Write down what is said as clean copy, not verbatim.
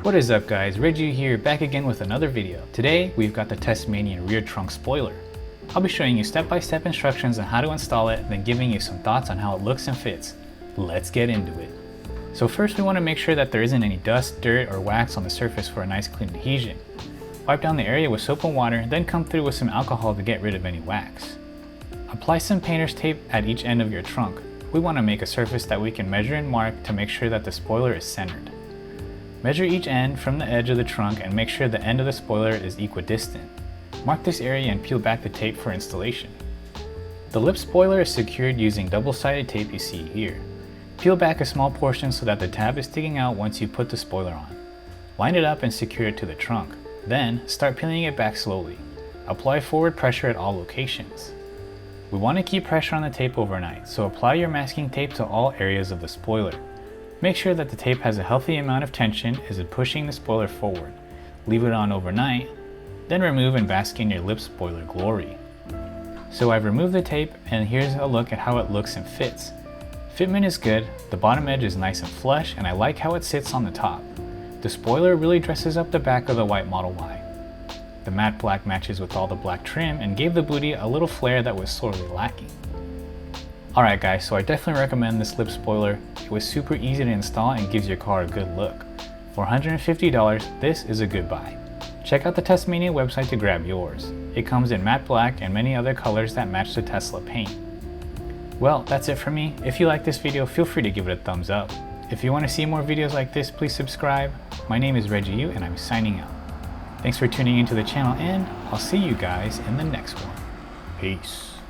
What is up guys, Reggie here, back again with another video. Today we've got the Tesmanian Rear Trunk Spoiler. I'll be showing you step-by-step instructions on how to install it, then giving you some thoughts on how it looks and fits. Let's get into it. So first we want to make sure that there isn't any dust, dirt, or wax on the surface for a nice clean adhesion. Wipe down the area with soap and water, then come through with some alcohol to get rid of any wax. Apply some painter's tape at each end of your trunk. We want to make a surface that we can measure and mark to make sure that the spoiler is centered. Measure each end from the edge of the trunk and make sure the end of the spoiler is equidistant. Mark this area and peel back the tape for installation. The lip spoiler is secured using double-sided tape you see here. Peel back a small portion so that the tab is sticking out once you put the spoiler on. Line it up and secure it to the trunk. Then, start peeling it back slowly. Apply forward pressure at all locations. We want to keep pressure on the tape overnight, so apply your masking tape to all areas of the spoiler. Make sure that the tape has a healthy amount of tension as it's pushing the spoiler forward. Leave it on overnight, then remove and bask in your lip spoiler glory. So I've removed the tape and here's a look at how it looks and fits. Fitment is good, the bottom edge is nice and flush, and I like how it sits on the top. The spoiler really dresses up the back of the white Model Y. The matte black matches with all the black trim and gave the booty a little flair that was sorely lacking. Alright guys, so I definitely recommend this lip spoiler. It was super easy to install and gives your car a good look. For $150, this is a good buy. Check out the Tesmanian website to grab yours. It comes in matte black and many other colors that match the Tesla paint. Well, that's it for me. If you like this video, feel free to give it a thumbs up. If you want to see more videos like this, please subscribe. My name is Reggie and I'm signing out. Thanks for tuning into the channel and I'll see you guys in the next one. Peace.